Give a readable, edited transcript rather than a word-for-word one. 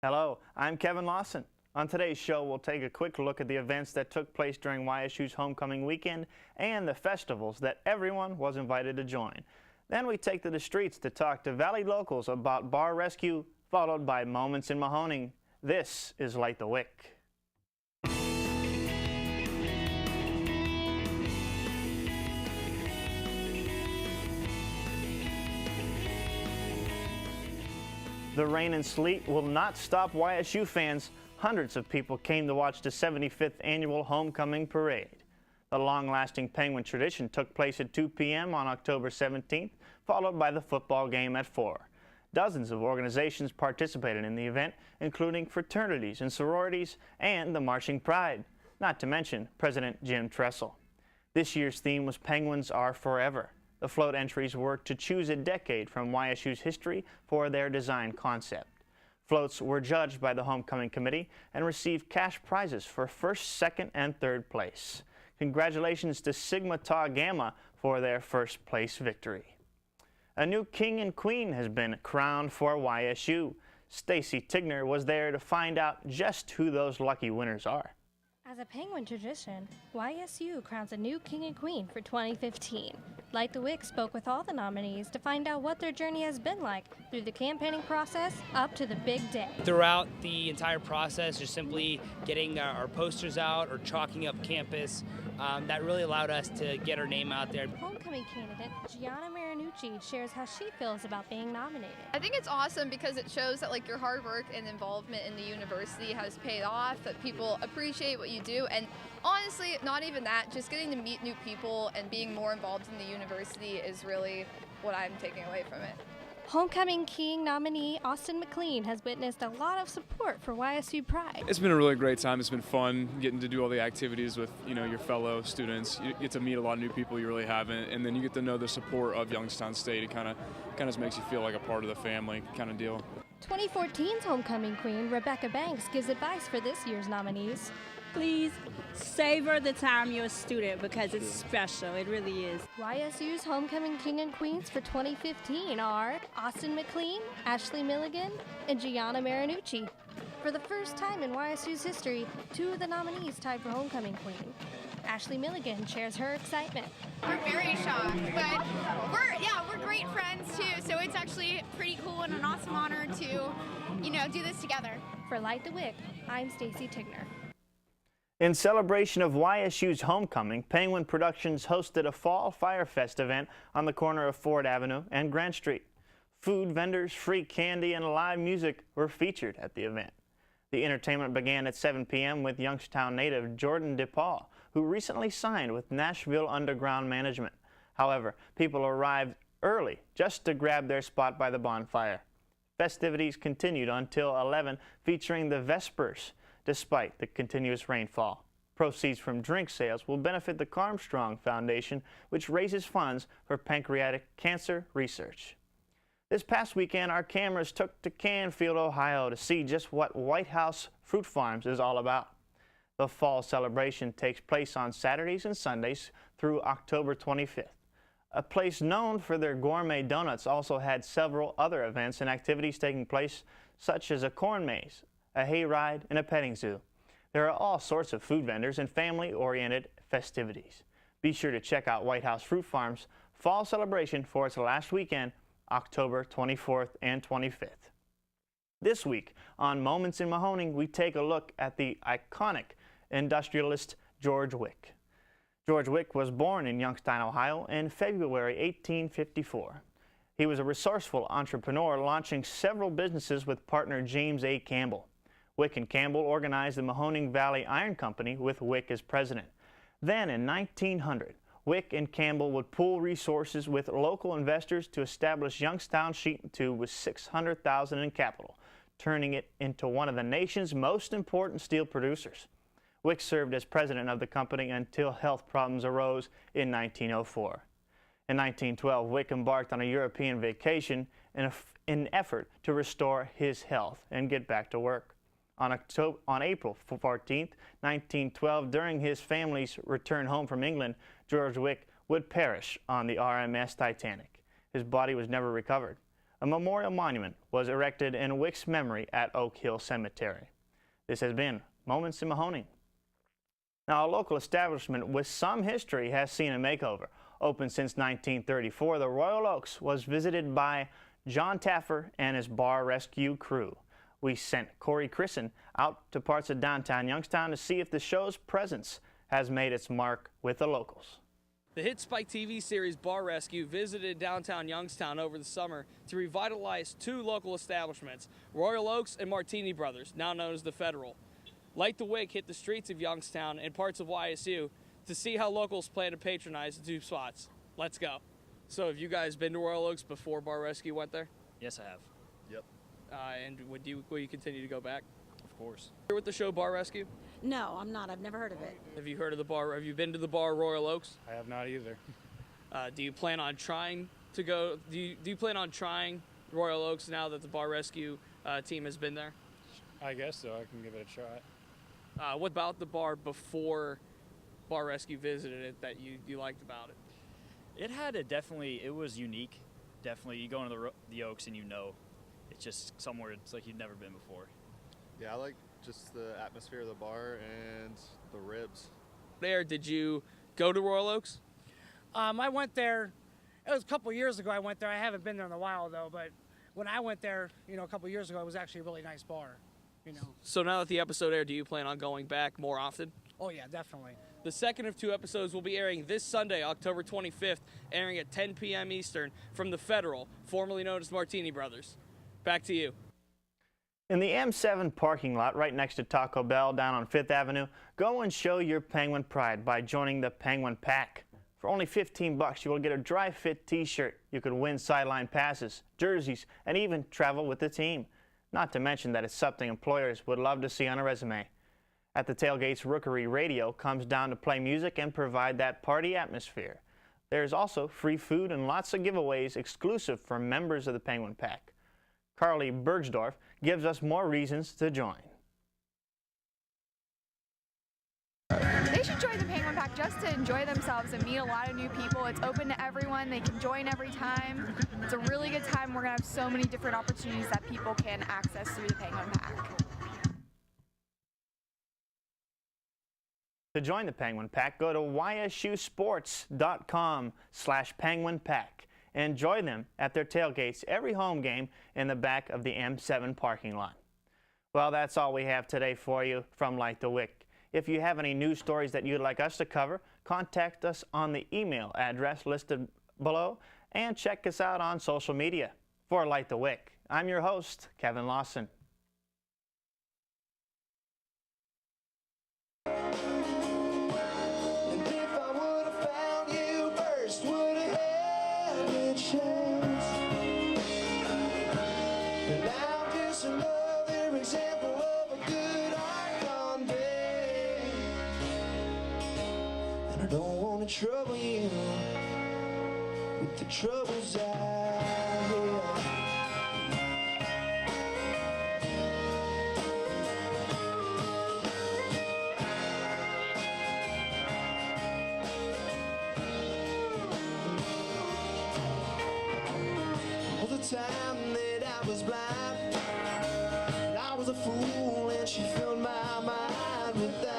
Hello, I'm Kevin Lawson. On today's show, we'll take a quick look at the events that took place during YSU's homecoming weekend and the festivals that everyone was invited to join. Then we take to the streets to talk to Valley locals about bar rescue, followed by Moments in Mahoning. This is Light the Wick. The rain and sleet will not stop YSU fans. Hundreds of people came to watch the 75th annual homecoming parade. The long-lasting Penguin tradition took place at 2 p.m. on October 17th, followed by the football game at 4. Dozens of organizations participated in the event, including fraternities and sororities and the Marching Pride, not to mention President Jim Tressel. This year's theme was Penguins Are Forever. The float entries were to choose a decade from YSU's history for their design concept. Floats were judged by the homecoming committee and received cash prizes for first, second, and third place. Congratulations to Sigma Tau Gamma for their first place victory. A new king and queen has been crowned for YSU. Stacy Tigner was there to find out just who those lucky winners are. As a Penguin tradition, YSU crowns a new king and queen for 2015. Light the Wick spoke with all the nominees to find out what their journey has been like through the campaigning process up to the big day. Throughout the entire process, just simply getting our posters out or chalking up campus, that really allowed us to get our name out there. Homecoming candidate Gianna Marinucci shares how she feels about being nominated. I think it's awesome because it shows that your hard work and involvement in the university has paid off, that people appreciate what you do, and honestly, not even that, just getting to meet new people and being more involved in the university is really what I'm taking away from it. Homecoming King nominee Austin McLean has witnessed a lot of support for YSU Pride. It's been a really great time. It's been fun getting to do all the activities with your fellow students. You get to meet a lot of new people you really haven't, and then you get to know the support of Youngstown State. It kind of just makes you feel like a part of the family kind of deal. 2014's Homecoming Queen Rebecca Banks gives advice for this year's nominees. Please savor the time you're a student because it's special. It really is. YSU's Homecoming King and Queens for 2015 are Austin McLean, Ashley Milligan, and Gianna Marinucci. For the first time in YSU's history, two of the nominees tied for Homecoming Queen. Ashley Milligan shares her excitement. We're very shocked, but we're great friends too, so it's actually pretty cool and an awesome honor to, do this together. For Light the Wick, I'm Stacy Tigner. In celebration of YSU's homecoming, Penguin Productions hosted a Fall Fire Fest event on the corner of Ford Avenue and Grant Street. Food vendors, free candy, and live music were featured at the event. The entertainment began at 7 p.m. with Youngstown native Jordan DePaul, who recently signed with Nashville Underground Management. However, people arrived early just to grab their spot by the bonfire. Festivities continued until 11, featuring the Vespers, despite the continuous rainfall. Proceeds from drink sales will benefit the Armstrong Foundation, which raises funds for pancreatic cancer research. This past weekend, our cameras took to Canfield, Ohio to see just what White House Fruit Farms is all about. The fall celebration takes place on Saturdays and Sundays through October 25th. A place known for their gourmet donuts also had several other events and activities taking place, such as a corn maze, a hayride, and a petting zoo. There are all sorts of food vendors and family-oriented festivities. Be sure to check out White House Fruit Farms' fall celebration for its last weekend, October 24th and 25th. This week on Moments in Mahoning, we take a look at the iconic industrialist George Wick. George Wick was born in Youngstown, Ohio in February 1854. He was a resourceful entrepreneur, launching several businesses with partner James A. Campbell. Wick and Campbell organized the Mahoning Valley Iron Company with Wick as president. Then in 1900, Wick and Campbell would pool resources with local investors to establish Youngstown Sheet and Tube with $600,000 in capital, turning it into one of the nation's most important steel producers. Wick served as president of the company until health problems arose in 1904. In 1912, Wick embarked on a European vacation in an effort to restore his health and get back to work. On April 14, 1912, during his family's return home from England, George Wick would perish on the RMS Titanic. His body was never recovered. a memorial monument was erected in Wick's memory at Oak Hill Cemetery. This has been Moments in Mahoning. Now, a local establishment with some history has seen a makeover. Open since 1934, the Royal Oaks was visited by John Taffer and his bar rescue crew. We sent Corey Crisson out to parts of downtown Youngstown to see if the show's presence has made its mark with the locals. The hit Spike TV series Bar Rescue visited downtown Youngstown over the summer to revitalize two local establishments, Royal Oaks and Martini Brothers, now known as the Federal. Light the Wick hit the streets of Youngstown and parts of YSU to see how locals plan to patronize the two spots. Let's go. So have you guys been to Royal Oaks before Bar Rescue went there? Yes, I have. Yep. And will you continue to go back? Of course. Here with the show Bar Rescue? No, I'm not. I've never heard of it. Have you heard of the bar? Have you been to the bar Royal Oaks? I have not either. Do you plan on trying to go? Do you plan on trying Royal Oaks now that the Bar Rescue team has been there? I guess so. I can give it a try. What about the bar before Bar Rescue visited it that you liked about it? It had it was unique. Definitely, you go into the Oaks and it's just somewhere it's like you've never been before. Yeah, I like just the atmosphere of the bar and the ribs. Did you go to Royal Oaks? I went there, it was a couple years ago I went there. I haven't been there in a while though, but when I went there, a couple years ago, it was actually a really nice bar, So now that the episode aired, do you plan on going back more often? Oh yeah, definitely. The second of two episodes will be airing this Sunday, October 25th, airing at 10 p.m. Eastern from the Federal, formerly known as Martini Brothers. Back to you. In the M7 parking lot right next to Taco Bell down on 5th Avenue, go and show your Penguin pride by joining the Penguin Pack. For only $15, you will get a dry fit t-shirt. You could win sideline passes, jerseys, and even travel with the team. Not to mention that it's something employers would love to see on a resume. At the tailgates, Rookery Radio comes down to play music and provide that party atmosphere. There's also free food and lots of giveaways exclusive for members of the Penguin Pack. Carly Bergsdorf gives us more reasons to join. They should join the Penguin Pack just to enjoy themselves and meet a lot of new people. It's open to everyone. They can join every time. It's a really good time. We're going to have so many different opportunities that people can access through the Penguin Pack. To join the Penguin Pack, go to ysusports.com/penguinpack and join them at their tailgates every home game in the back of the M7 parking lot. Well, that's all we have today for you from Light the Wick. If you have any news stories that you'd like us to cover, contact us on the email address listed below and check us out on social media. For Light the Wick, I'm your host, Kevin Lawson. Trouble you with the troubles I hear. All the time that I was blind, I was a fool and she filled my mind with that.